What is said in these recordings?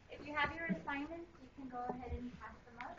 If you have your assignments, you can go ahead and pass them up.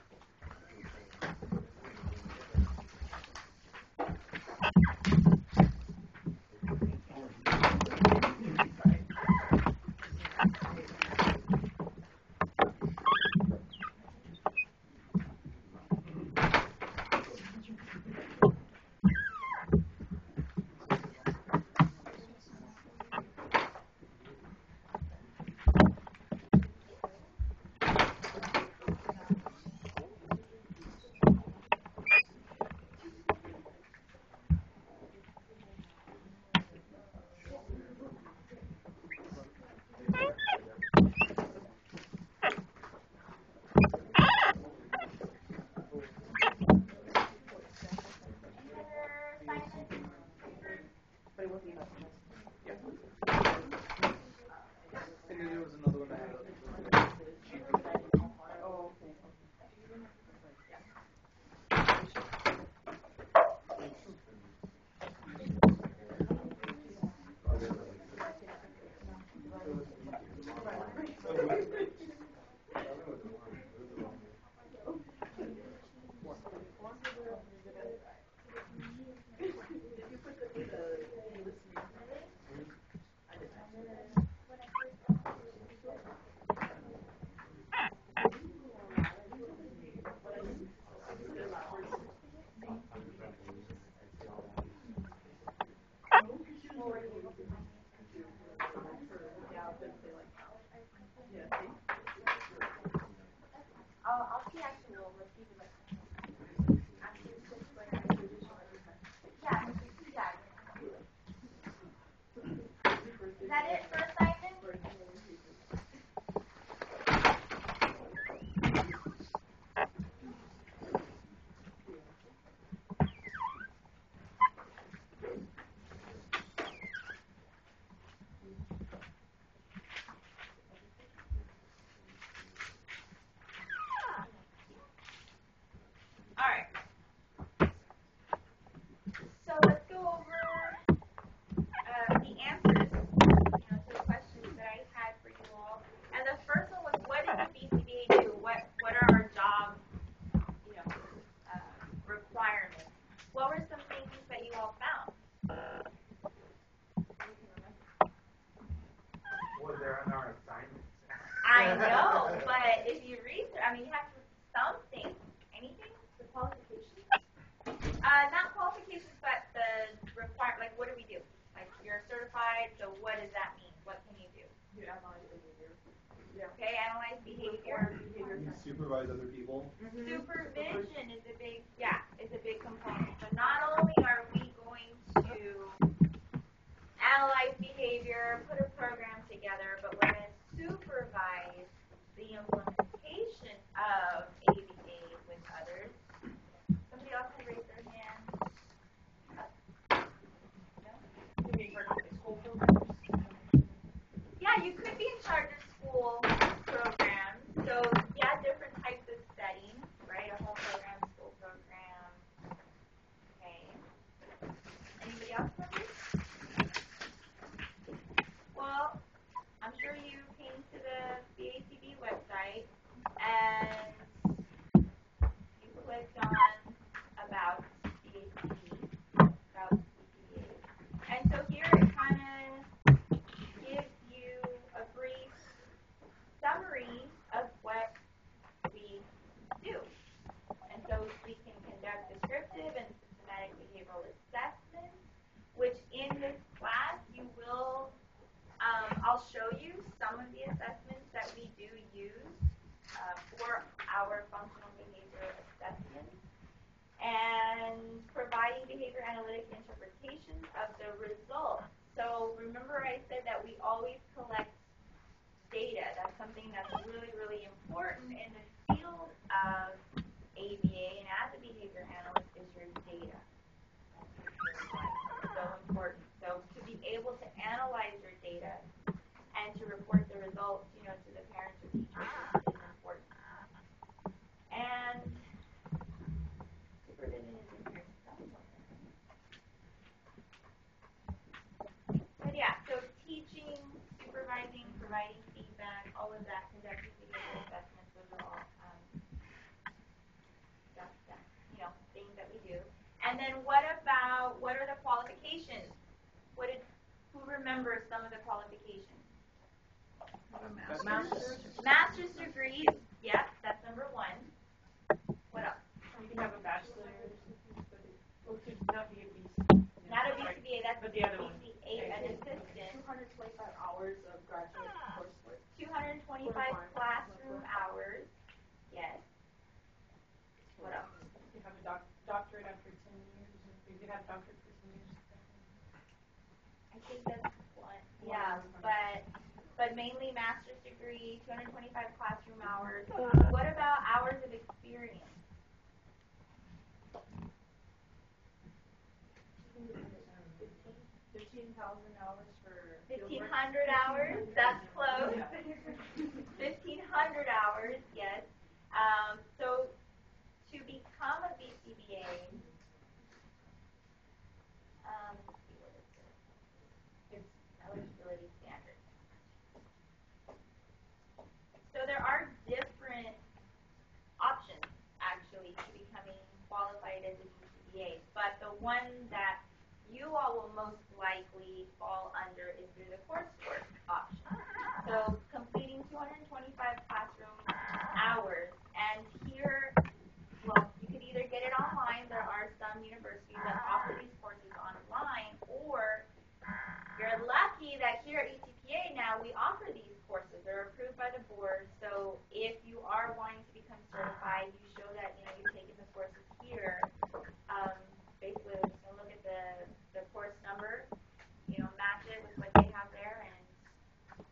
analyze behavior. Yeah. Okay, analyze behavior. You supervise other people. Supervision is a big component. So not only are we going to analyze behavior, put a program together, but we're going to supervise the implementation of ABA with others. Somebody else can raise their hand. No? You can be in charge of the school programs. Yeah, you could be in charge of school programs. So, yeah, different types of settings, right? A home program, school program. Okay. Anybody else remember? Well, I'm sure you came to the BACB website and you clicked on About BACB, About BCBA. And so here it kind of gives you a brief summary of what we do. And so we can conduct descriptive and systematic behavioral assessments, which in this class you will, I'll show you some of the assessments that we do use for our functional behavior assessments, and providing behavior analytic interpretations of the results. So remember I said that we always collect data. That's something that's really, really important in the field of ABA and as a behavior analyst is your data. It's so important. So to be able to analyze your data and to report the results, to the parents or teachers is important. And supervision is in here somewhere. But yeah, so teaching, supervising, providing feedback, all of that, conducting behavioral assessments, those are all things that we do. And then what are the qualifications? Who remembers some of the qualifications? Master's degrees, yep, that's number one. What else? You can have a bachelor's, but it should not be a BCBA. Not a BCBA, that's but the other one. BCA, an assistant. 225 hours of graduate coursework. 225 classroom hours, yes. What else? You can have a doctorate after 10 years. You can have a doctorate for 10 years. I think that's one. Yeah, but mainly master's degree, 225 classroom hours. What about hours of experience? 15,000 hours for 1,500 hours. That's close. 1,500 hours. Yes. So to become a BCBA, let's see what is it? It's eligibility standards. So there are different options actually to becoming qualified as a BCBA, but the one that you all will most likely fall under is through the coursework option. So completing 225 classroom hours, and here, well, you could either get it online. There are some universities that offer these courses online, or you're lucky that here at ETPA now we offer these courses. They're approved by the board. So if you are wanting to become certified, you show that you've taken the courses here. Basically, they're just going to look at the course number, match it with what they have there, and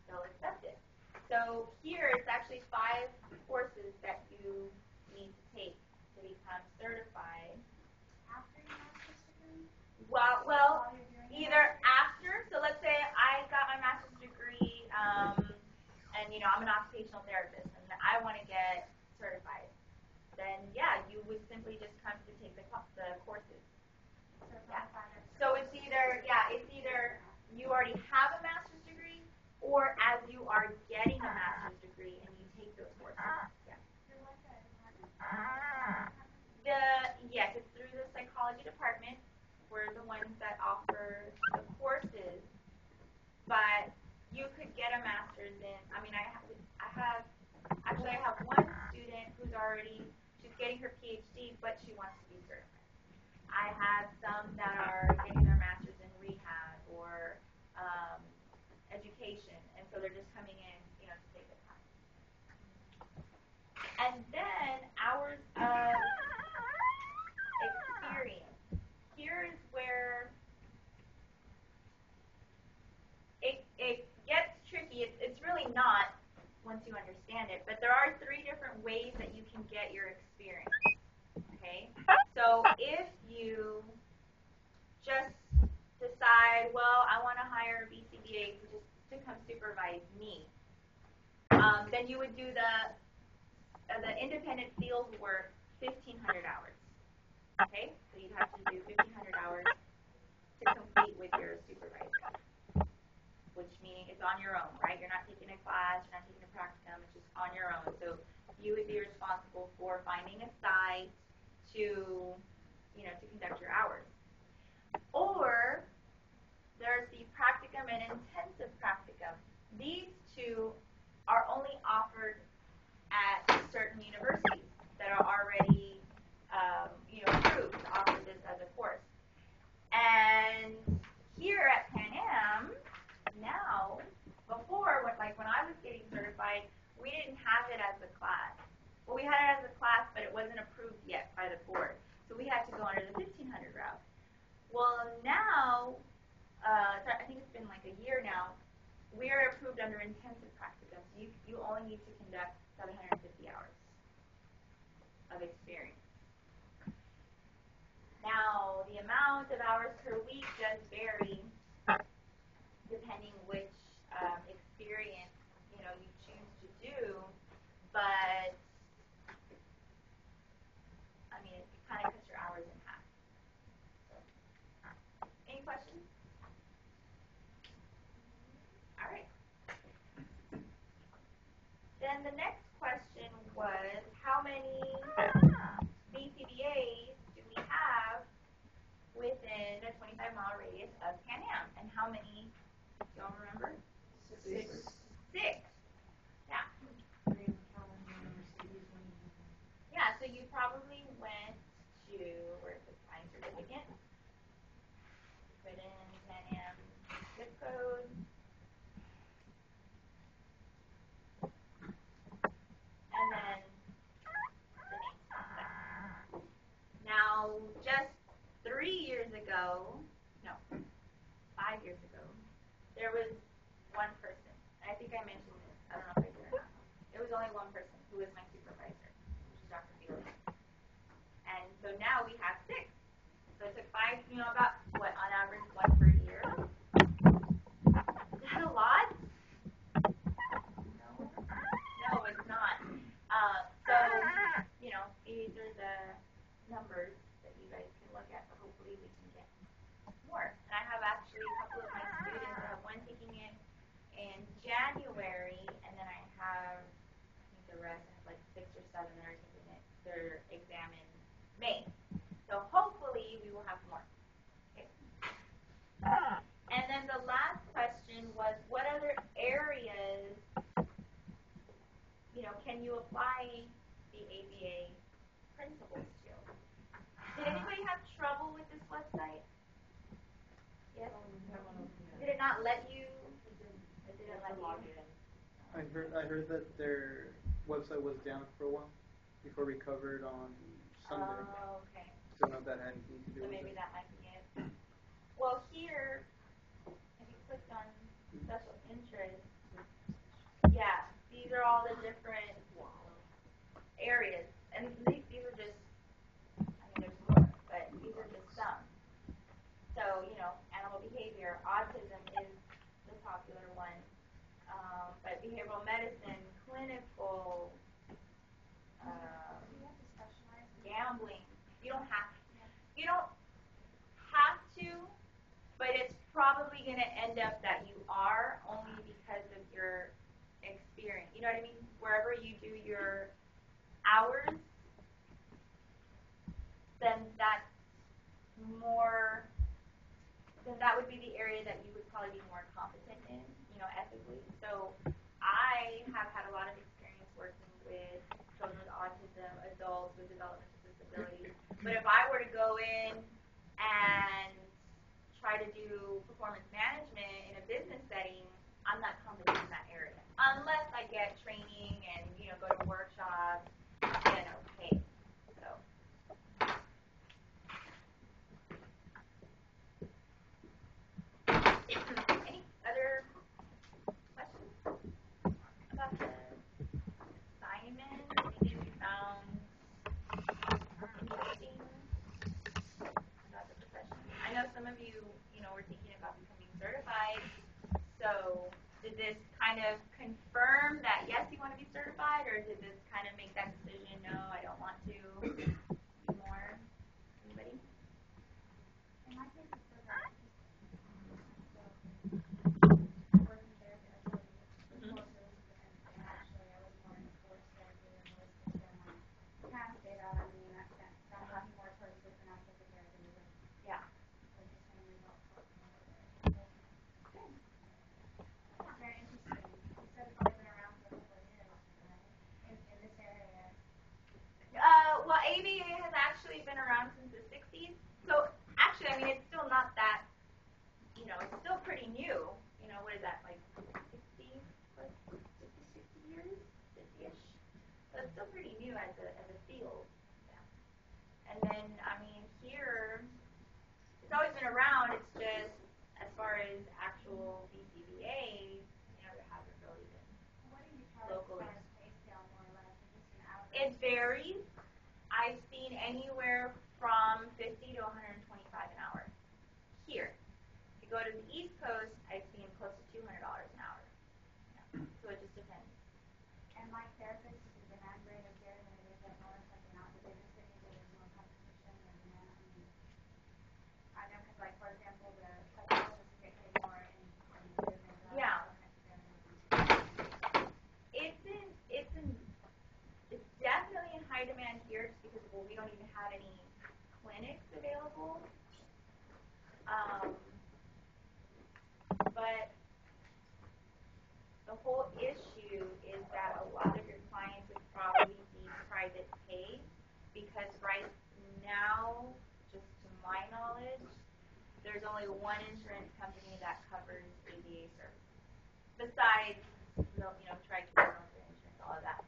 they'll accept it. So here, it's actually 5 courses that you need to take to become certified. After your master's degree? Well, either after. So let's say I got my master's degree, and I'm an occupational therapist, and I want to get certified. Then yeah, you would simply just come to take the courses. Yeah. So it's either you already have a master's degree, or as you are getting a master's degree and you take those courses. Yeah. Yes, it's through the psychology department. We're the ones that offer the courses, but you could get a master's in. I have one student who's she's getting her PhD, but she wants to be certified. I have some that are getting their master's in rehab or education, and so they're just coming you understand it. But there are 3 different ways that you can get your experience. Okay? So if you just decide, well, I want to hire a BCBA to come supervise me, then you would do the independent field work 1,500 hours. Okay? So you'd have to do 1,500 hours to complete with your supervisor, which meaning it's on your own, right? You're not taking a class, you're not taking a practicum, it's just on your own. So you would be responsible for finding a site to conduct your hours. Or there's the practicum and intensive practicum. These 2 are only offered at certain universities that are already approved to offer this as a course. And here at Pan Am, now, before, when I was getting certified, we didn't have it as a class. Well, we had it as a class, but it wasn't approved yet by the board. So we had to go under the 1,500 route. Well, now, I think it's been like a year now, we are approved under intensive practicum. So you only need to conduct 750 hours of experience. Now, the amount of hours per week does vary depending which experience you choose to do, but I mean it kind of cuts your hours in half. So, any questions? All right. Then the next question was, how many BCBAs do we have within a 25-mile radius of Pan Am? And how many, do y'all remember? 6. 6. Yeah. Yeah, so you probably went to, where's the time certificate? Put in Pan Am zip code. And then the name. Now, just 3 years ago, no, 5 years ago, there was one person. I think I mentioned this. I don't know if I did or not. There was only one person who was my supervisor, which is Dr. Fields. And so now we have 6. So it took 5, about, on average, 1 per year. Is that a lot? No, it's not. So, these are the numbers that you guys can look at, but hopefully we can get more. And I have actually a couple of my students. I have one taking it in January, and then I have, the rest, I have like 6 or 7 that are taking their exam in May. So hopefully we will have more. Okay. And then the last question was, what other areas, can you apply the ABA principles to? Did anybody have trouble with this website? Yes? Did it not let you? It didn't let you. I heard that their website was down for a while before we recovered on Sunday. Oh, okay. Don't know if that had anything to do So with maybe it. that might be it. Well, here, if you clicked on special interest, yeah, these are all the different areas. And these are just, there's more, but these are just some. So, animal behavior, autism is the popular one. But behavioral medicine, clinical, gambling, you don't have to, but it's probably going to end up that you are, only because of your experience. You know what I mean? Wherever you do your hours, then that would be the area that you would probably be more competent in, ethically. So I have had a lot of experience working with children with autism, adults with developmental disabilities. But if I were to go in and try to do performance management in a business setting, I'm not competent in that area. Unless I get training and, go to workshops, then okay. So. Any other questions about the or did this kind of make that decision? No, I don't want to more. Anybody? In my case, it's still very I worked in therapy, I told you, before services, and actually I was more in sports therapy and holistic, and kind of stayed out. I mean, that got me more towards different aspects of therapy, with Yeah. the same results. It's very interesting. You said it's only been around for a couple of years, right? In this area. Well, ABA has actually been around since the 60s. So actually, I mean, it's still not that, it's still pretty new. What is that, like 60 years? 50-ish? So it's still pretty new as a field. Yeah. And then, I mean, here, it's always been around. It's just, as far as actual BCBA, there hasn't really been. What do you charge Locally. as pay scale, more or less? Is this an average? It varies. I've seen anywhere from 50 to 125 an hour here. If you go to the East Coast, I've seen close to $200 an hour. Yeah. So it just depends. And like therapists, is the demand rate of care than it is at North, like in the bigger cities where there's more competition and demand? I know because, like, for example, the psychologists get paid more in the business. Yeah. It's definitely in high demand here just because, well, we don't even have any clinics available. But the whole issue is that a lot of your clients would probably be private pay because right now, just to my knowledge, there's only one insurance company that covers ABA services. Besides, TRICARE, Northern Insurance, all of that.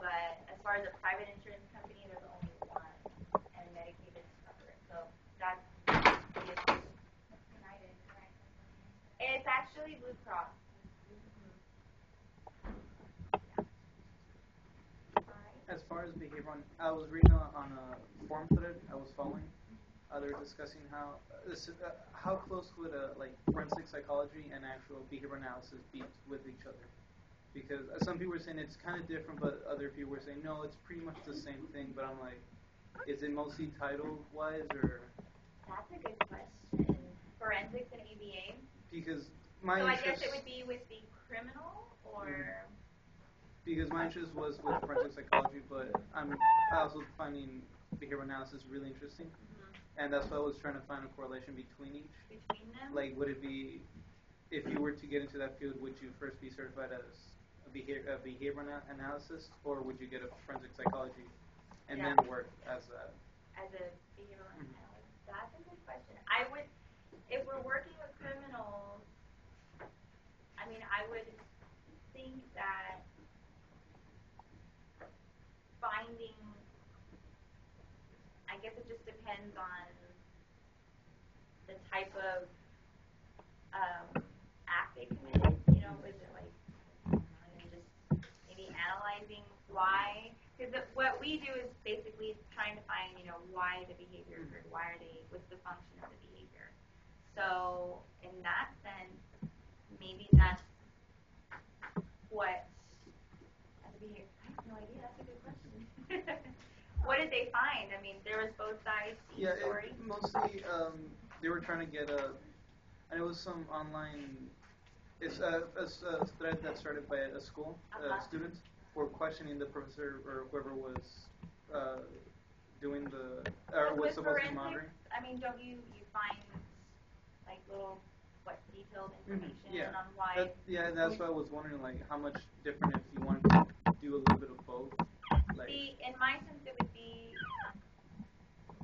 But as far as a private insurance company, there's only one, and Medicaid doesn't cover it. So that's the issue. It's United, right? It's actually Blue Cross. As far as behavioral, I was reading on a forum thread I was following. They were discussing how close would forensic psychology and actual behavioral analysis be with each other. Because some people were saying it's kind of different, but other people were saying, no, it's pretty much the same thing. But I'm like, is it mostly title-wise, or? That's a good question. Forensics and ABA? Because I guess it would be with the criminal, or? Because my interest was with forensic psychology, but I'm also finding behavioral analysis really interesting. And that's why I was trying to find a correlation between each. Between them? Like, would it be, if you were to get into that field, would you first be certified as a behavioral analysis, or would you get a forensic psychology and then work as a behavioral analyst? That's a good question. I would, if we're working with criminals, I mean, I would think that finding, I guess it just depends on the type of act they committed. Is it like just maybe analyzing why? Because what we do is basically trying to find, why the behavior occurred. What's the function of the behavior? So in that sense, maybe that's what as a behavior. I have no idea. That's a good question. What did they find? I mean, there was both sides to each story. Mostly they were trying to get and it was some online. It's a thread that started by a school students for questioning the professor or whoever was doing was supposed to be monitoring. I mean, don't you find like little detailed information on why? That's why I was wondering how much different if you wanted to do a little bit of both. In my sense, it would be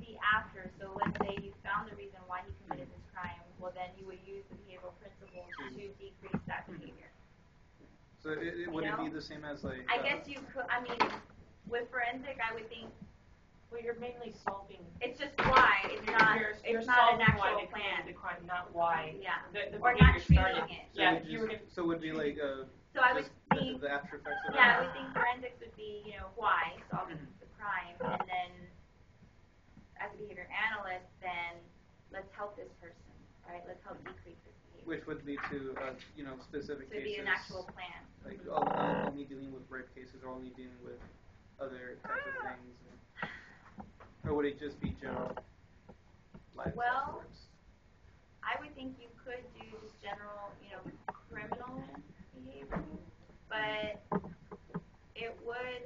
the after. So let's say you found the reason why he committed this crime. Well, then you would use the behavioral principles to decrease that behavior. So would it be the same as I guess you could. I mean, with forensic, I would think. Well, you're mainly solving. It's just why. It's not. You're it's not an solving why actual they plan. committed the crime, not why. Yeah. The Or not behavior treating started. it. Yeah. If you were so it would be like So I would think. The after effects of Yeah, I would think forensics would be, why, solving the crime, and then as a behavior analyst, then let's help this person, right? Let's help decrease this behavior. Which would lead to specific So it'd cases. be an actual plan. Like only dealing with rape rape cases, or only dealing with other types of things? Or would it just be general life Well, afterwards? I would think you could do just general, criminal behavior, but it would,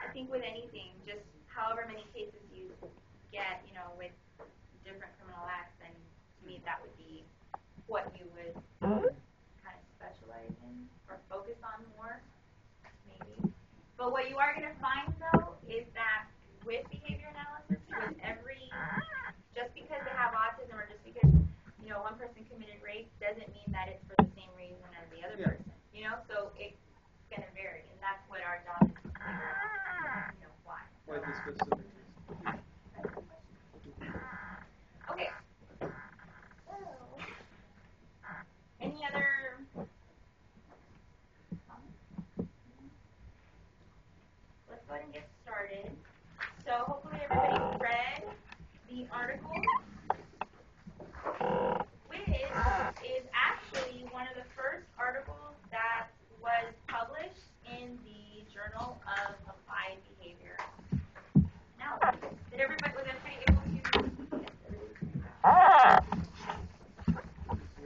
I think with anything, just however many cases you get, with different criminal acts, then to me that would be what you would kind of specialize in or focus on more, maybe. But what you are going to find, though, is that with behavior analysis, with just because they have autism or just because, one person committed rape doesn't mean that it's for the same reason as the other person, So it's going to vary, and that's what our job is to figure out, why. Why the specific? Okay. So, any other comments? Let's go ahead and get started. So hopefully everybody read the article, which is actually one of the first articles that was published in the Journal of Applied Behavior. Now, was everybody able to?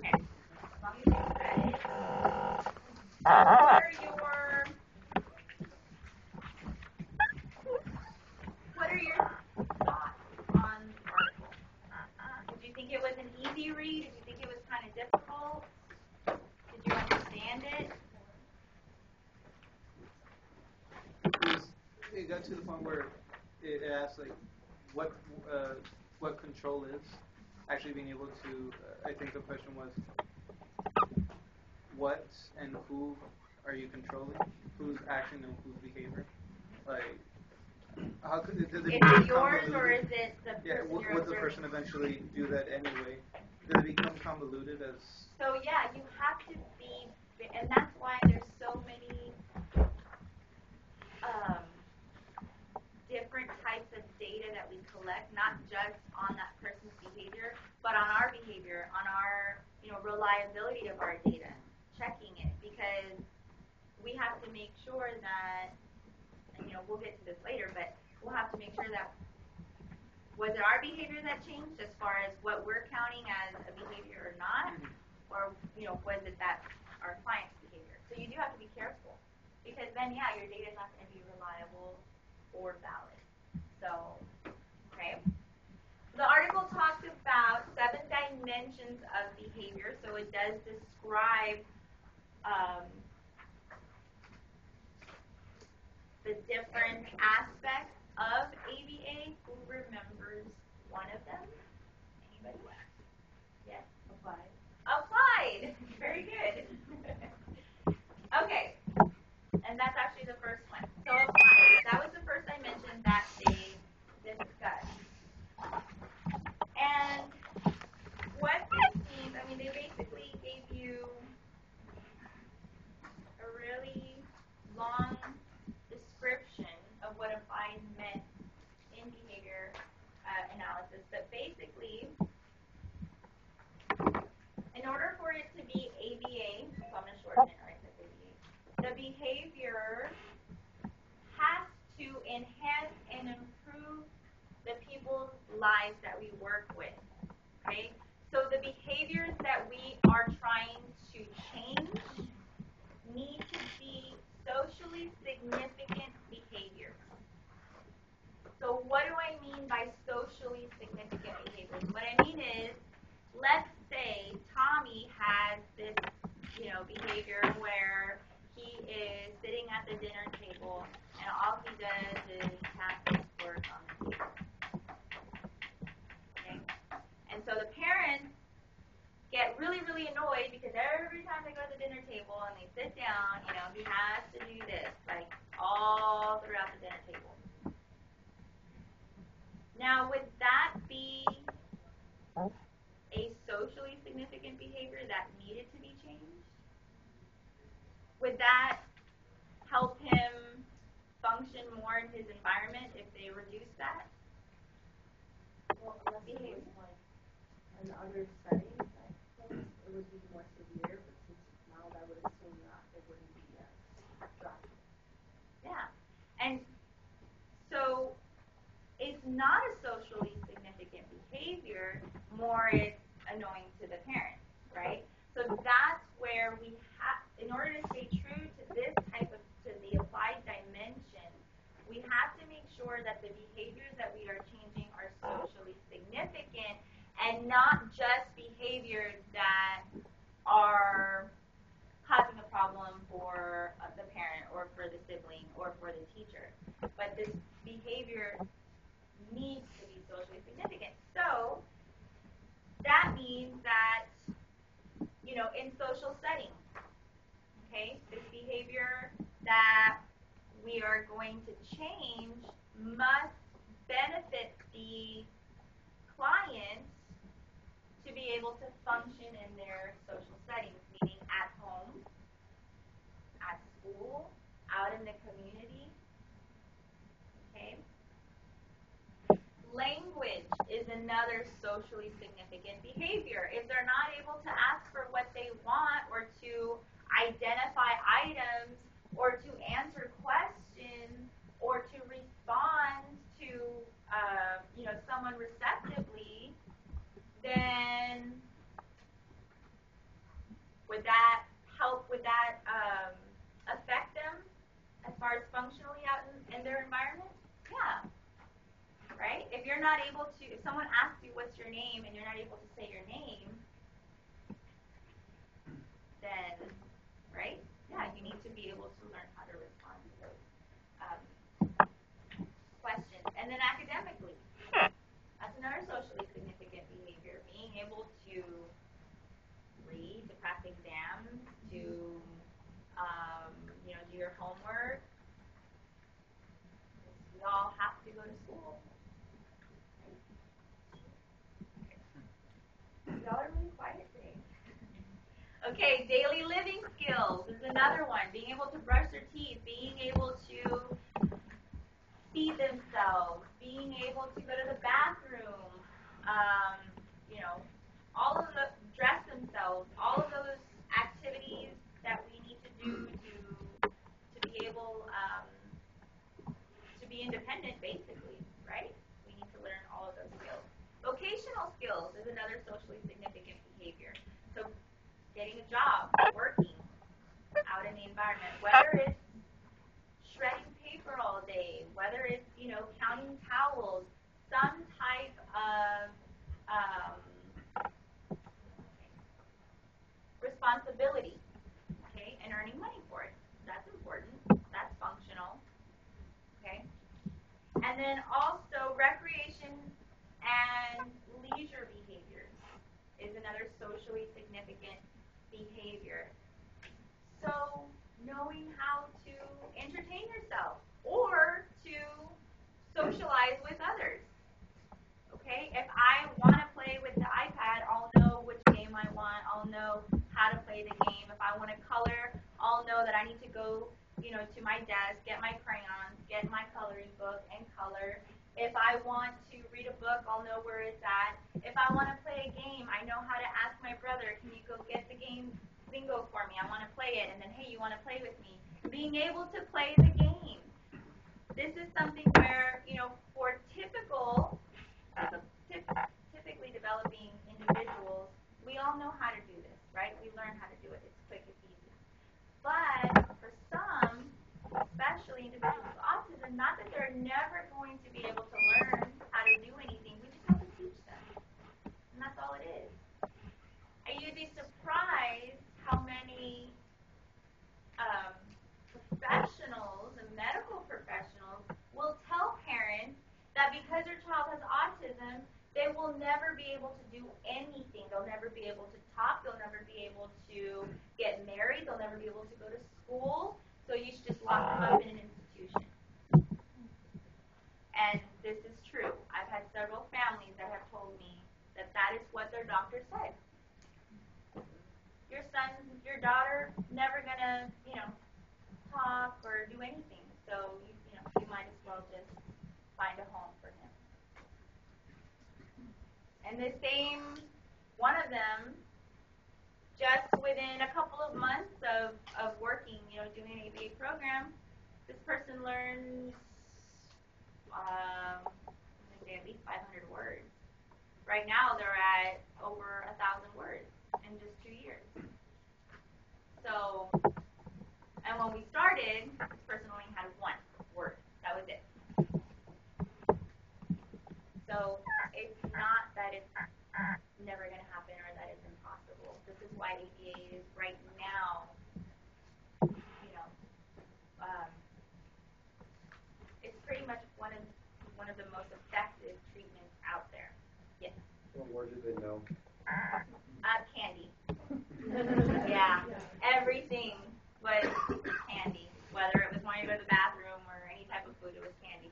Okay. As long as you read it. What are your thoughts on the article? Did you think it was an easy read? Did you think it was kind of difficult? Did you understand it? It got to the point where it asked what control is. Actually being able to, I think the question was, what and who are you controlling? Who's action and whose behavior? Like, how could did it Is it yours or is it the person you're would the person eventually do that anyway? Did it become convoluted as? So yeah, you have to be, and that's why there's so many different types of data that we collect, not just on that person's behavior, but on our behavior, on our reliability of our data, checking it, because we have to make sure that, and we'll get to this later, but we'll have to make sure that was it our behavior that changed as far as what we're counting as a behavior or not, or was it that our client's behavior? So you do have to be careful, because then your data is not going to be reliable or valid. So, okay. The article talks about 7 dimensions of behavior, so it does describe the different aspects of ABA. Who remembers one of them? Anybody? Yes? Applied. Applied! Very good. Okay. And that's actually the first one. So applied. That was the first dimension that they discussed. And what this means, they basically gave you a really long description of what applied meant in behavior analysis. But basically, in order for it to be ABA, so I'm going to shorten it, right? That's ABA. The behavior has to enhance and improve the people's lives that we work with. Okay? So the behaviors that we are trying to change need to be socially significant behaviors. So what do I mean by socially significant behaviors? What I mean is, let's say Tommy has this, behavior where he is sitting at the dinner table and all he does is tap his fork on the table. Okay? And so the parents get really, really annoyed because every time they go to the dinner table and they sit down, he has to do this, like all throughout the dinner table. Now, would that be a socially significant behavior that needed to be changed? Would that help him function more in his environment if they reduce that? Well, unless it was like in other settings, I suppose, it would be more severe, but since it's mild, I would assume not, it wouldn't be as not a socially significant behavior, more it's annoying to the parent, right? So that's where we have, in order to stay true to this type of, to the applied dimension, we have to make sure that the behaviors that we are changing are socially significant and not just behaviors that are causing a problem for the parent or for the sibling or for the teacher. But this behavior needs to be socially significant. So that means that, you know, in social settings, okay, this behavior that we are going to change must benefit the client to be able to function in their social settings, meaning at home, at school, out in the community. Okay? Language is another socially significant behavior. If they're not able to ask for what they want or to identify items or to answer questions or to respond to you know, someone receptively, then would that help, would that affect them as far as functionally out in their environment? Yeah. Right? If you're not able to, if someone asks you what's your name and you're not able to say your name, then, right? Yeah, you need to be able to learn how to respond to those questions. And then academically, that's another socially significant behavior. Being able to read, to pass exams, to you know, do your homework. We all have to go to school. Y'all are really quiet today. Okay, daily living skills is another one. Being able to brush their teeth, being able to feed themselves, being able to go to the bathroom, you know, all of the, dress themselves, all of those activities that we need to do to be able to be independent, basically, right? We need to learn all of those skills. Vocational skills is another socially significant behavior. So getting a job, working out in the environment, whether it's shredding paper all day, whether it's, you know, counting towels, some type of responsibility, okay, and earning money for it. That's important. That's functional, okay? And then also recreation and leisure behaviors is another socially significant behavior. So knowing how to entertain yourself or to socialize with others. Okay, if I want to play with the iPad, I'll know which game I want. I'll know how to play the game. If I want to color, I'll know that I need to go, you know, to my desk, get my crayons, get my coloring book, and color. If I want to read a book, I'll know where it's at. If I want to play a game, I know how to ask my brother, can you go get the game bingo for me? I want to play it. And then, hey, you want to play with me? Being able to play the game. This is something where, you know, for typically developing individuals, we all know how to do this, right? We learn how to do it. It's quick, it's easy. But for some, especially individuals with autism, not that they're never going to be able to learn how to do anything, we just have to teach them. And that's all it is. And you'd be surprised how many professionals and medical professionals will tell parents that because their child has autism, they will never be able to do anything. They'll never be able to talk. They'll never be able to get married. They'll never be able to go to school. So you should just lock them up in an institution. And this is true. I've had several families that have told me that that is what their doctor said. Your son, your daughter, never gonna, you know, talk or do anything. So you might as well just find a home for him. And the same, one of them, just within a couple of months of working, you know, doing an ABA program, this person learns, say at least 500 words. Right now, they're at over 1,000 words in just 2 years. So, and when we started, this person only had 1 word. That was it. So it's not that it's never going to happen or that it's impossible. This is why ABA is right now, it's pretty much one of the most effective treatments out there. Yes. What word did they know? Candy. Yeah, everything was candy. Whether it was wanting to go to the bathroom or any type of food, it was candy.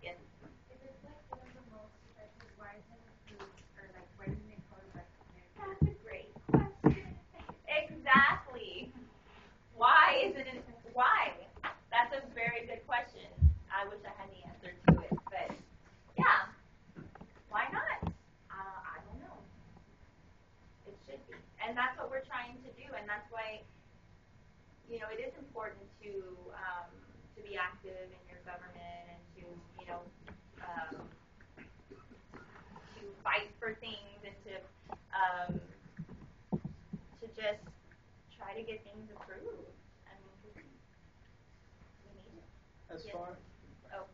Yes. Is it like one of the most effective ways to improve, or like why didn't it cause like That's a great question. Exactly. Why is it? Why? That's a very good question. I wish I had the answer to it, but yeah, why not? I don't know. It should be, and that's what we're trying to do, and that's why it is important to be active in your government and to to fight for things and to just try to get things approved. I mean, 'cause we need it. As Yes. far Oh,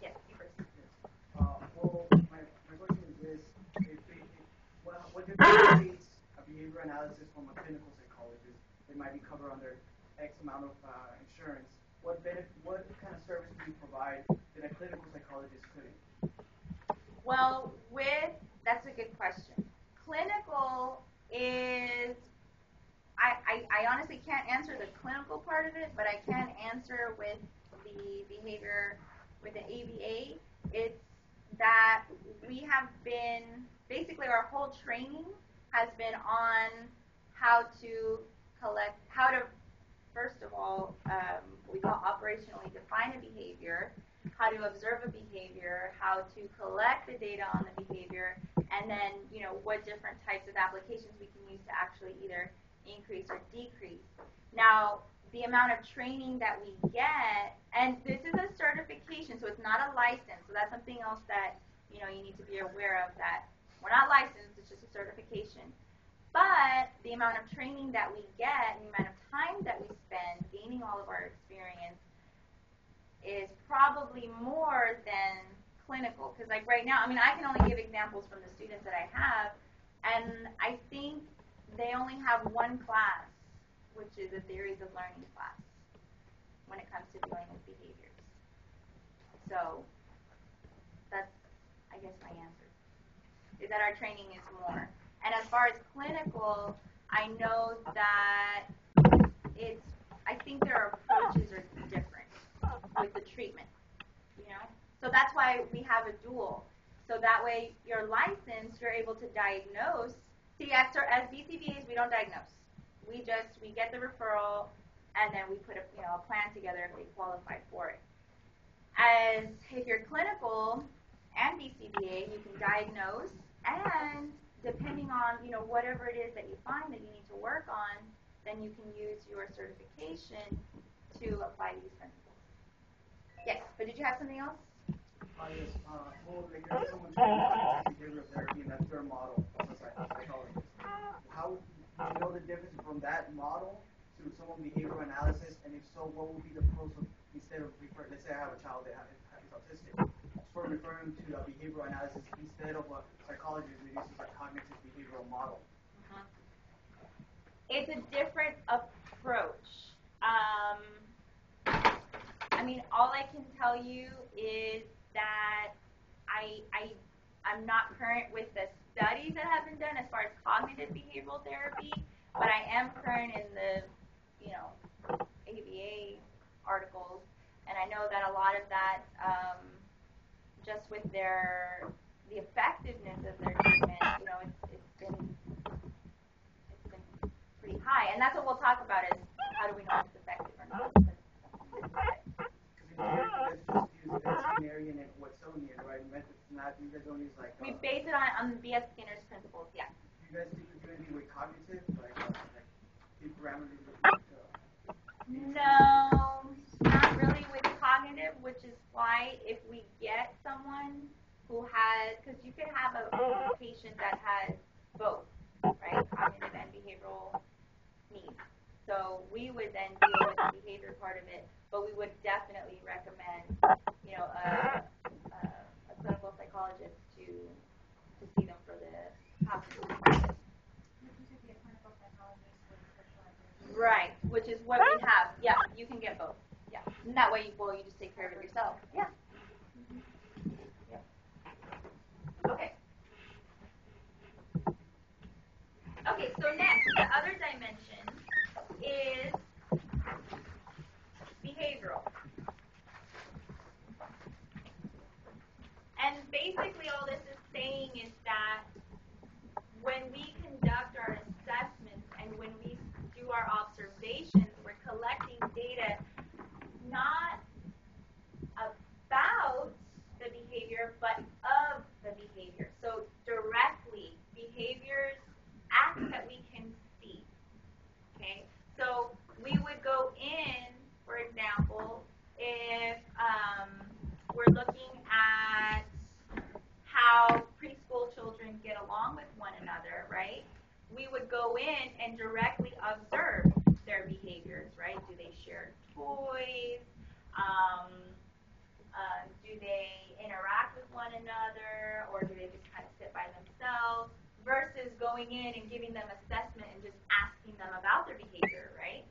yes, you first. Well, my question is this: what differentiates a behavior analysis from a clinical psychologist? They might be covered under X amount of insurance. What kind of service do you provide that a clinical psychologist couldn't? Well, that's a good question. Clinical is, I honestly can't answer the clinical part of it, but I can answer with the behavior, with the ABA. It's that we have been, basically our whole training has been on how to first of all, we call operationally define a behavior, how to observe a behavior, how to collect the data on the behavior, and then, what different types of applications we can use to actually either increase or decrease. Now, the amount of training that we get, and this is a certification, so it's not a license, so that's something else that, you need to be aware of, that we're not licensed, it's just a certification. But the amount of training that we get and the amount of time that we spend gaining all of our experience is probably more than clinical. Because like right now, I can only give examples from the students that I have, and I think they only have 1 class, which is a theories of learning class, when it comes to dealing with behaviors. So that's, I guess, my answer, is that our training is more. And as far as clinical, I know that I think their approaches are different with the treatment, So that's why we have a dual. So that way you're licensed, you're able to diagnose. See, as BCBAs, we don't diagnose. We get the referral, and then we put a plan together if they qualify for it. As if you're clinical and BCBA, you can diagnose, and depending on, whatever it is that you find that you need to work on, then you can use your certification to apply these principles. Yes, but did you have something else? Yes. Well, like if someone's doing behavioral therapy and that's their model as a psychologist, how do you know the difference from that model to someone behavioral analysis? And if so, what would be the pros of, instead of let's say I have a child that is autistic, for referring to a behavioral analysis instead of a psychologist who uses a cognitive behavioral model? It's a different approach. All I can tell you is that I'm not current with the studies that have been done as far as cognitive behavioral therapy, but I am current in the, ABA articles, and I know that a lot of that, just with the effectiveness of their treatment, it's been pretty high, and that's what we'll talk about is how do we know if it's effective or not. Because let's just use Skinnerian and Watsonian, right? Methods, not, you guys don't use like. We base it on B.S. Skinner's principles, yeah. You guys do anything with cognitive, like deep parameters? No, not really with cognitive, which is why if we get someone who that has both, right, cognitive and behavioral needs. So we would then deal with the behavior part of it, but we would definitely recommend, a clinical psychologist to see them for the hospital. You should be a clinical psychologist with specialization. Right, which is what we have. Yeah, you can get both. Yeah, and that way, you just take care of it yourself. Yeah. Yep. Okay. Okay, so next, the other dimension is behavioral. And basically all this is saying is that when we conduct our assessments and when we do our observations, we're collecting data not about the behavior, but of the behavior. So directly, behaviors, acts that we can see. Okay? So we would go in, for example, if we're looking at how preschool children get along with one another, right? We would go in and directly observe their behaviors, right? Do they share toys? Do they interact with one another, or do they just kind of sit by themselves? Versus going in and giving them assessment and just asking them about their behavior, right?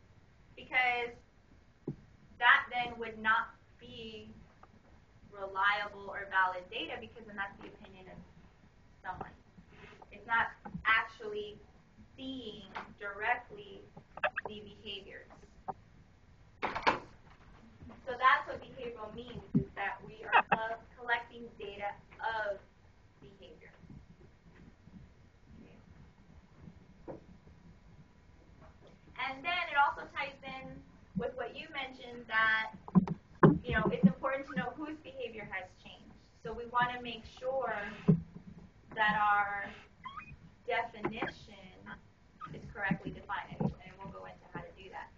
Because that then would not be reliable or valid data, because then that's the opinion of someone. It's not actually seeing directly the behaviors. So that's what behavioral means, is that we are collecting data of behavior. Okay. And then it also ties in with what you mentioned, that it's important to know whose behavior has changed. So we want to make sure that our definition is correctly defined, and we'll go into how to do that.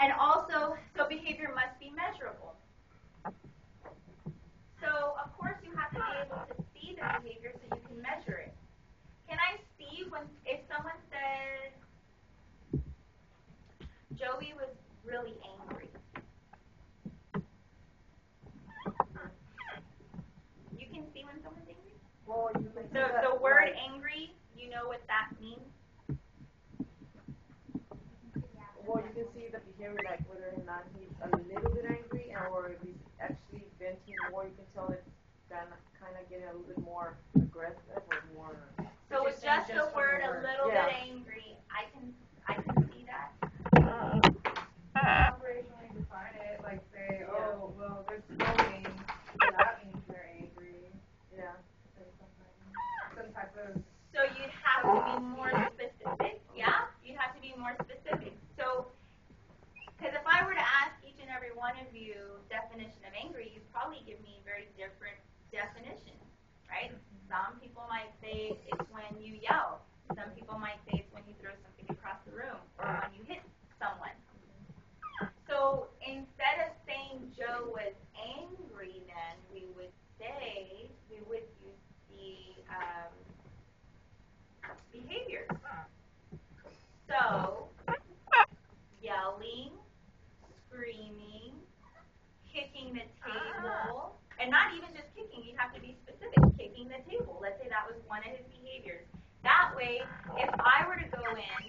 And also, so behavior must be measurable. So, of course, you have to be able to see the behavior so you can measure it. Can I see if someone said, Joey was really angry? You can see when someone's angry? Well, you can The word angry, you know what that means? Well, you can see the behavior, like whether or not he's a little bit angry, or if he's actually venting more. You can tell it's kind of getting a little bit more aggressive or more. So with just the word a little bit angry, I can see that. Operationally define it, like say, oh, well, they're scolding, so that means they're angry. Yeah. Or something. Some type of. So you'd have to be more specific, yeah? You'd have to be more specific. So, because if I were to ask each and every one of you definition of angry, you'd probably give me very different definitions, right? Some people might say it's when you yell. Some people might say it's when you throw something across the room, or when you hit someone. So instead of saying Joe was angry, then we would use the behaviors. So yelling, screaming, kicking the table, and not even just kicking, you have to be specific, kicking the table. Let's say that was one of his behaviors. That way, if I were to go in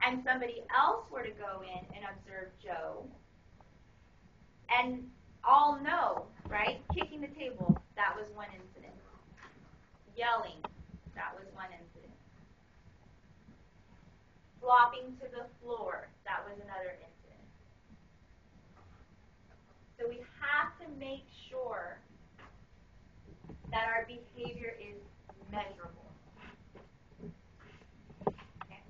and somebody else were to go in and observe Joe, and all know, right? Kicking the table, that was one incident. Yelling, that was one incident. Flopping to the floor, that was another incident. So we have to make sure that our behavior is measurable. Okay.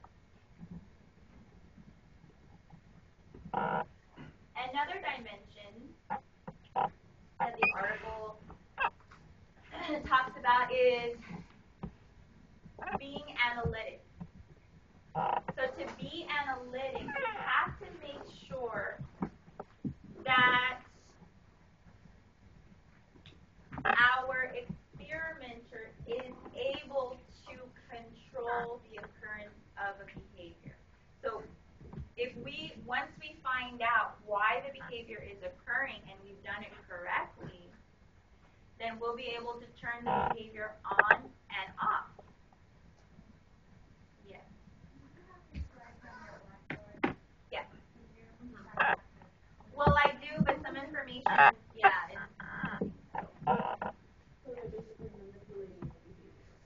Another dimension that the article talks about is being analytic. So to be analytic, you have to make sure that our experimenter is able to then we'll be able to turn the behavior on and off. Yes. Yeah. Well, I do, but some information, yeah.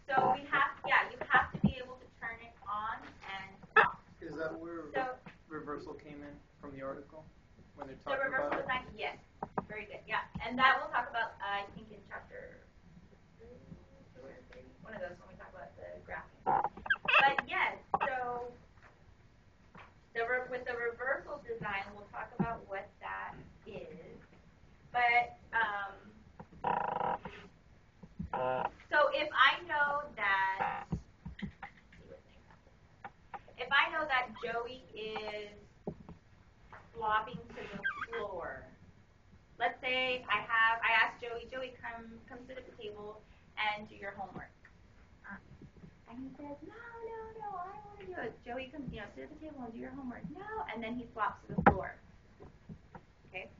So we have, yeah, you have to be able to turn it on and off. Is that where So reversal came in from the article when they're the talking reversal about it? design, yes, very good, yeah, and that we'll talk about, I think in chapter 2 or 3, one of those when we talk about the graphing. But yes, so with the reversal design, we'll talk about what that is. But so if I know that, if I know that Joey is flopping to the floor, let's say I asked Joey, come sit at the table and do your homework. And he says, no, I don't want to do it. Joey, come, sit at the table and do your homework. No, and then he flops to the floor. Okay.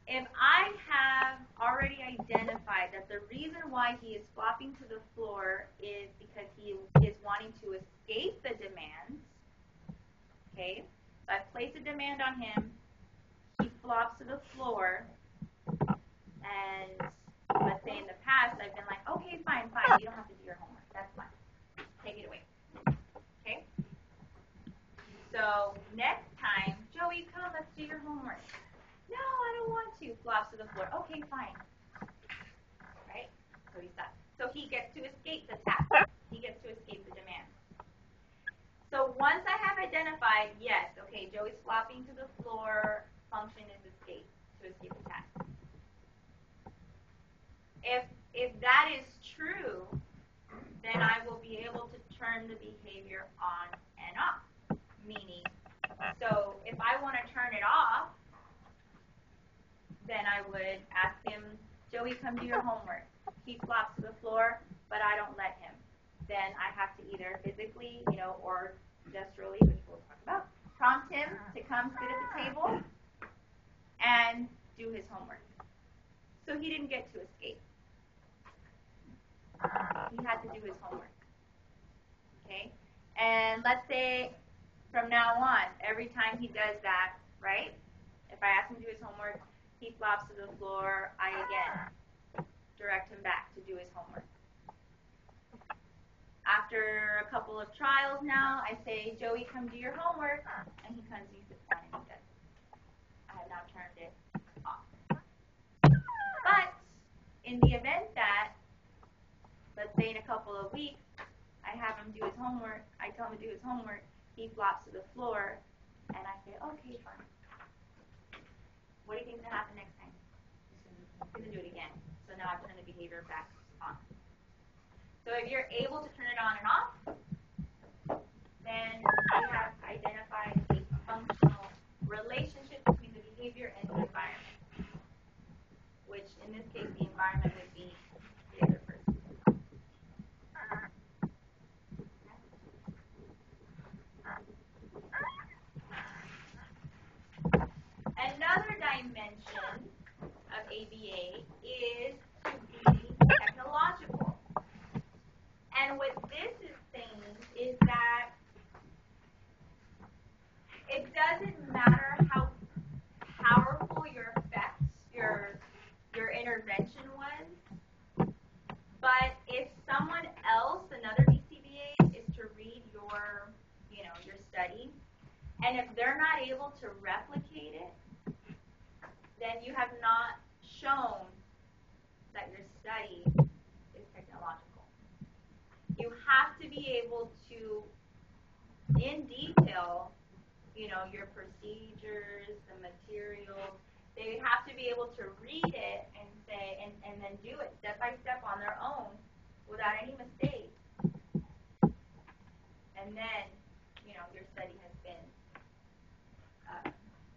If I have already identified that the reason why he is flopping to the floor is because he is wanting to escape the demands, okay, so I've placed a demand on him, he flops to the floor, and let's say in the past I've been like, okay, fine, you don't have to do your homework, that's fine, take it away, okay? So next time, Joey, come, let's do your homework. No, I don't want to. Flops to the floor. Okay, fine. Right? So he stops. So he gets to escape the task. He gets to escape the demand. So once I have identified, yes, okay, Joey's flopping to the floor, function is escape, to escape the task. If that is true, then I will be able to turn the behavior on and off. Meaning, so if I want to turn it off, then I would ask him, Joey, come do your homework. He flops to the floor, but I don't let him. Then I have to either physically, or gesturally, which we'll talk about, prompt him to come sit at the table and do his homework. So he didn't get to escape. He had to do his homework. Okay? And let's say from now on, every time he does that, right? If I ask him to do his homework, he flops to the floor, I again direct him back to do his homework. After a couple of trials now, I say, Joey, come do your homework, and he comes and he sits down and he does it. I have now turned it off. But in the event that, let's say in a couple of weeks, I have him do his homework, I tell him to do his homework, he flops to the floor, and I say, okay, fine. What do you think is going to happen next time? He's going to do it again. So now I've turned the behavior back on. So if you're able to turn it on and off, then we have identified a functional relationship between the behavior and the environment, which in this case the environment would be the other person. Another dimension of ABA is to be technological. And what this is saying is that it doesn't matter how powerful your effect, your intervention was, but if someone else, another BCBA, is to read your study, and if they're not able to replicate it, then you have not shown that your study is technological. You have to be able to, in detail, your procedures, the materials, they have to be able to read it and say, and then do it step by step on their own without any mistakes. And then, your study has been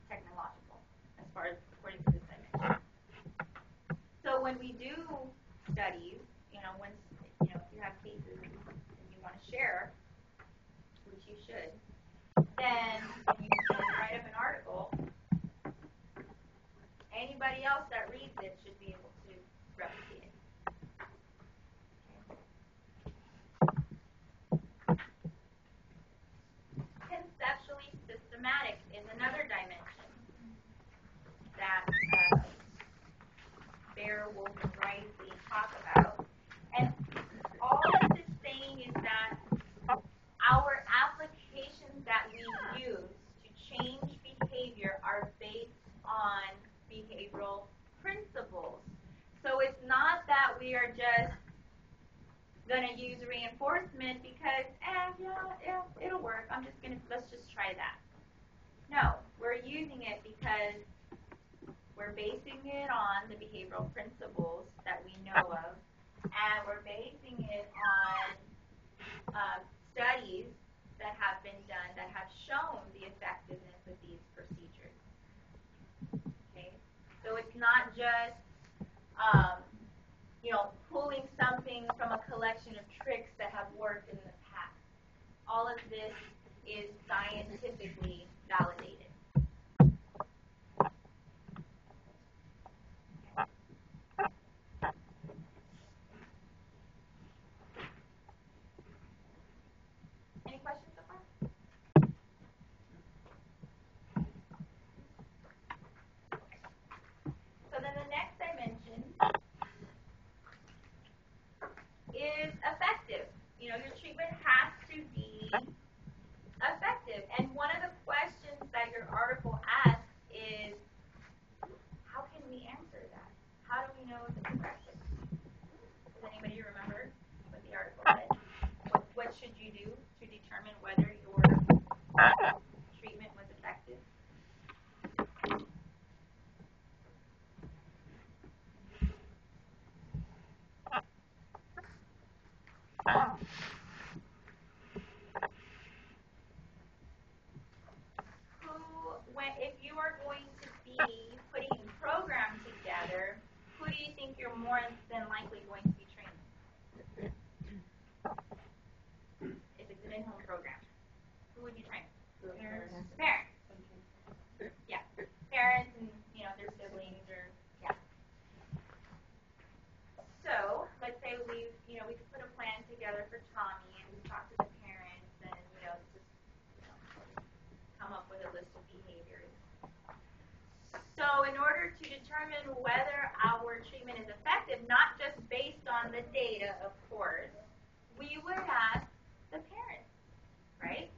technological as far as according to this dimension. So when we do studies, once if you have cases and you want to share, which you should, then you can write up an article. Anybody anybody else that reads it should be able to replicate it. Conceptually systematic is another dimension that Bear, Wolf, and Risley talk about. And all this is saying is that our applications that we use to change behavior are based on behavioral principles. So it's not that we are just going to use reinforcement because, yeah, it'll work. Let's just try that. No, we're using it because we're basing it on the behavioral principles that we know of, and we're basing it on studies that have been done that have shown the effectiveness of these procedures. Okay, so it's not just pulling something from a collection of tricks that have worked in the past. All of this is scientifically validated. Any questions so far? So then the next dimension is effective. Your treatment has to be effective. And one of the questions that your article asks is, how can we answer that? How do we know if it's effective? Does anybody remember what the article said? What should you do to determine whether your treatment was effective? If you are going to be putting a program together, who do you think you're more than likely going to be training? If it's an in-home program, who would you train? Parents. Yeah, parents and their siblings So let's say we put a plan together for Tommy, and we talk to the parents, and come up with a list of behaviors. So in order to determine whether our treatment is effective, not just based on the data, of course, we would ask the parents, right?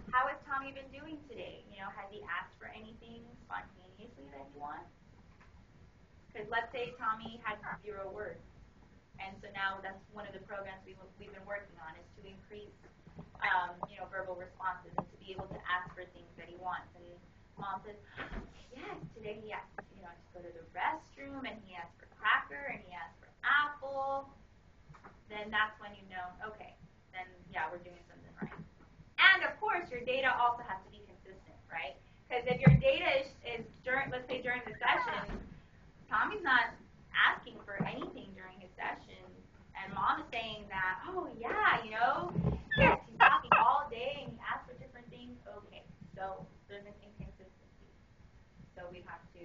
How has Tommy been doing today? Has he asked for anything spontaneously that he wants? Because let's say Tommy had 0 words. And so now that's one of the programs we've been working on, is to increase verbal responses and to be able to ask for things that he wants. And Mom says, yes, today he asked to go to the restroom, and he asked for cracker, and he asked for apple. Then that's when you know, okay, then yeah, we're doing something right. And of course, your data also has to be consistent, right? Because if your data is during, let's say during the session, Tommy's not asking for anything during his session, and Mom is saying that, oh yeah, yes, he's talking all day and he asks for different things. Okay, so there's an inconsistency. So we have to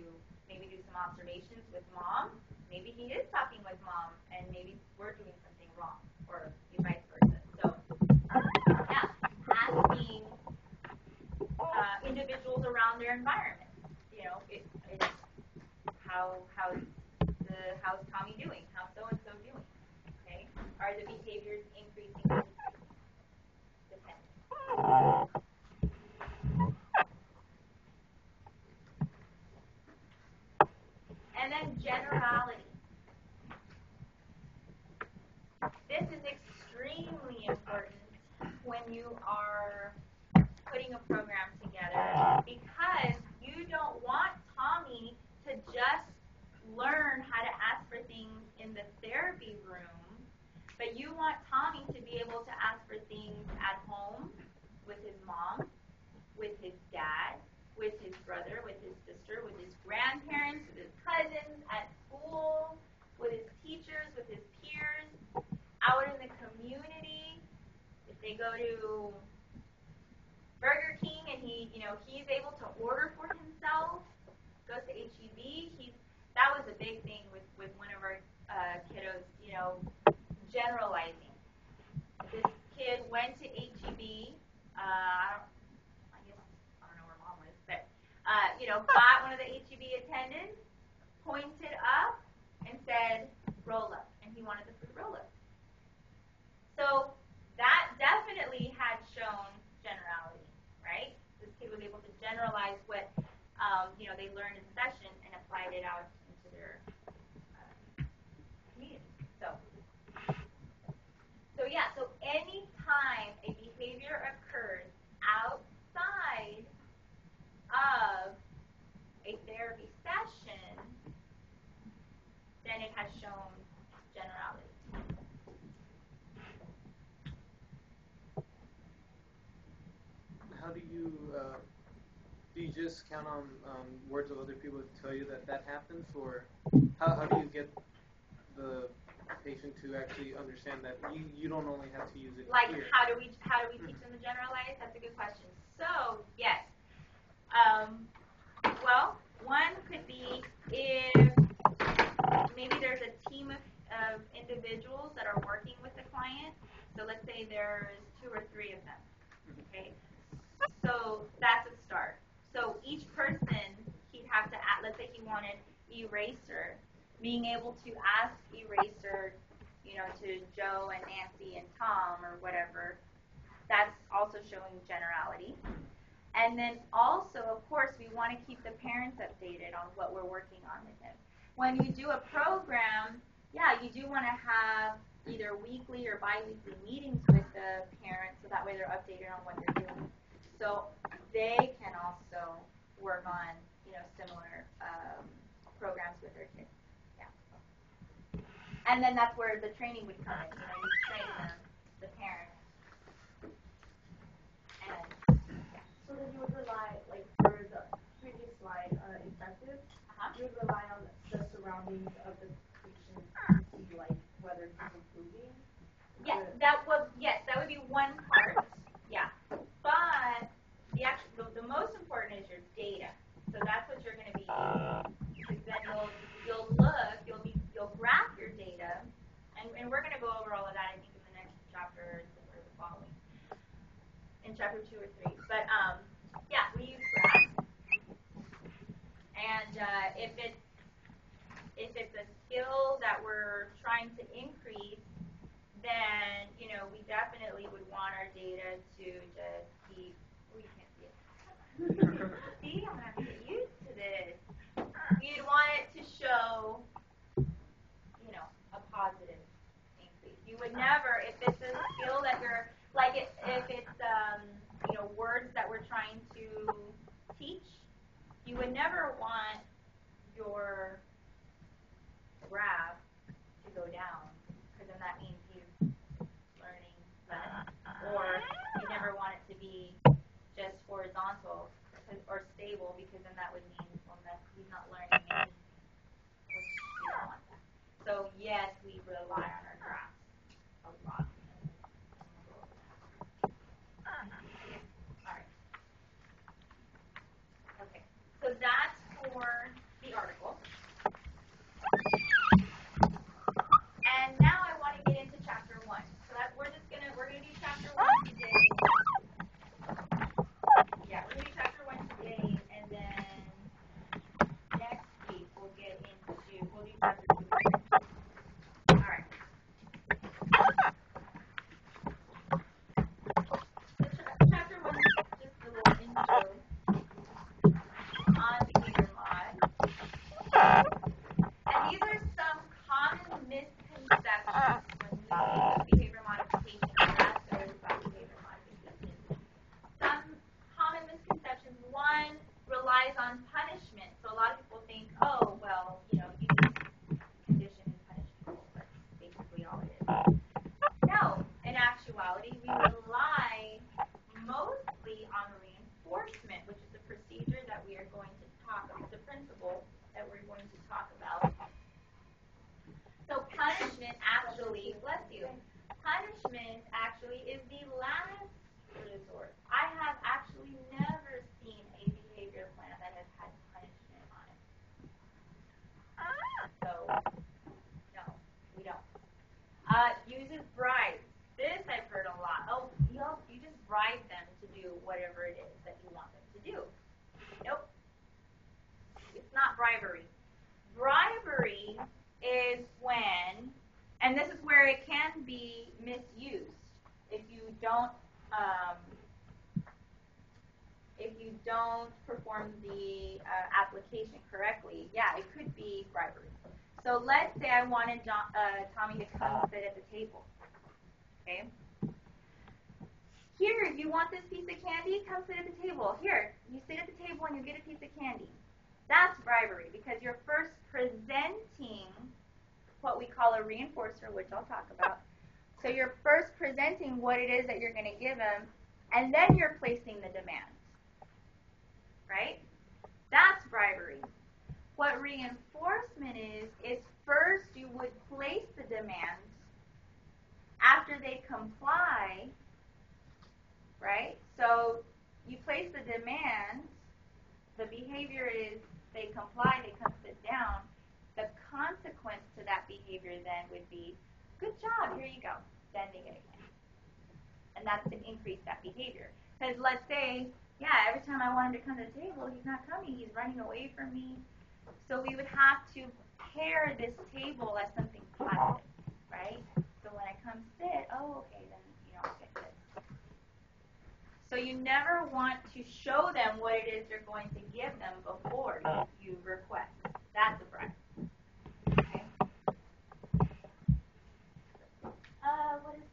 maybe do some observations with Mom. Maybe he is talking with Mom, and maybe we're doing something wrong, or vice versa. So yeah, asking individuals around their environment. It's how's Tommy doing? How's so and so doing? Okay, are the behaviors increasing? Depending. And then generality. This is extremely important when you are putting a program together, because you don't want Tommy to just learn how to ask for things in the therapy room, but you want Tommy to be able to ask for things at home, with his mom, with his dad, with his brother, with his sister, with his grandparents, with his cousins, at school, with his teachers, with his peers, out in the community. If they go to Burger King and he's able to order for himself, goes to HEB, I guess, I don't know where mom was, but, got one of the HEB attendants, pointed up, and said, roll up. And he wanted the fruit roll up. So that definitely had shown generality, right? This kid was able to generalize what, they learned in session and applied it out into their community. So yeah, so any time a behavior occurs outside of a therapy session, then it has shown generality. How do you just count on words of other people to tell you that happens, or how do you get the patient to actually understand that you don't only have to use it Like here? how do we teach them to generalize? That's a good question. So yes, well, one could be if maybe there's a team of individuals that are working with the client. So let's say there's 2 or 3 of them. Okay, so that's a start. So each person, he'd have to add, let's say he wanted eraser, being able to ask eraser, to Joe and Nancy and Tom or whatever, that's also showing generality. And then also, of course, we want to keep the parents updated on what we're working on with him. When you do a program, yeah, you do want to have either weekly or bi-weekly meetings with the parents so that way they're updated on what they're doing. So they can also work on, similar programs with their kids. Yeah. And then that's where the training would come in. You train them, the parents. And yeah. So then you would rely, like for the previous slide, effective, you would rely on the surroundings of the patient to see like whether he's improving. Yes, that would be one part. Yeah, but the most important is your data. So that's what you're going to be using. Because then you'll graph your data, and we're going to go over all of that I think in the next chapter or the following, in chapter 2 or 3. But yeah, we use graphs, and if it's a skill that we're trying to increase, then, we definitely would want our data to just keep, you can't see it. See, I'm going to have to get used to this. You'd want it to show, a positive increase. You would never, if it's a skill that you're, like if it's, words that we're trying to teach, you would never want your graph to go down, because then that means he's learning less. Or you never want it to be just horizontal or stable, because then that would mean that he's not learning anything, which you don't want that. So yes, we rely on our graphs a lot. All right. Okay. So that's for the article. And now I want to get into chapter 1. So we're gonna do chapter 1 today. Yeah, we're gonna do chapter 1 today, and then next week we'll do chapter 2. All right. So chapter 1 is just a little intro on behavior mod. And these are some common misconceptions when we think of behavior modification or ask others about behavior modification. Some common misconceptions. One relies on punishment. So a lot of people think, oh, well, you just condition and punish people. That's basically all it is. No, in actuality, we rely mostly on reinforcement, which is the procedure that we are going to talk about, the principle that we're going to talk about. So punishment actually, bless you, punishment actually is the last resort. I have actually never seen a behavior plan that has had punishment on it. So, no, we don't. Uses bribes. This I've heard a lot. Oh, you just bribe them to do whatever it is that you want them to do. Nope. It's not bribery. Bribery is when, and this is where it can be misused if you don't perform the application correctly. Yeah, it could be bribery. So let's say I wanted Tommy to come sit at the table. Okay. Here, you want this piece of candy? Come sit at the table. Here, you sit at the table and you get a piece of candy. That's bribery because you're first presenting what we call a reinforcer, which I'll talk about. So you're first presenting what it is that you're going to give them, and then you're placing the demand. Right? That's bribery. What reinforcement is first you would place the demand. After they comply, right? So you place the demand, the behavior is they comply, they come sit down. The consequence to that behavior then would be, good job, here you go. Then they get a candy. And that's to increase that behavior. Because let's say, yeah, every time I want him to come to the table, he's not coming, he's running away from me. So we would have to pair this table as something positive, right? So when I come sit, oh, okay, then, I'll get this. So you never want to show them what it is you're going to give them before you request. That's a bribe. Okay? What is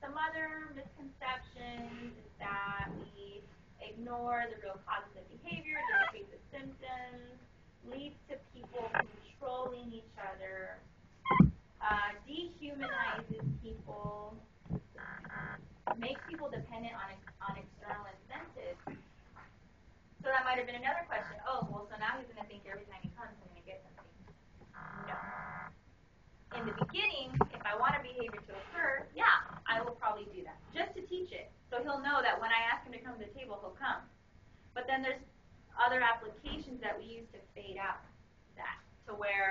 some other misconceptions is that we ignore the real causes of behavior, just treat the symptoms, leads to people controlling each other, dehumanizes people, makes people dependent on external incentives. So that might have been another question. Oh, well, so now he's going to think every time he comes, I'm going to get something. No. In the beginning, if I want a behavior to occur, yeah, I will probably do that, just to teach it. So he'll know that when I ask him to come to the table, he'll come. But then there's other applications that we use to fade out that, to where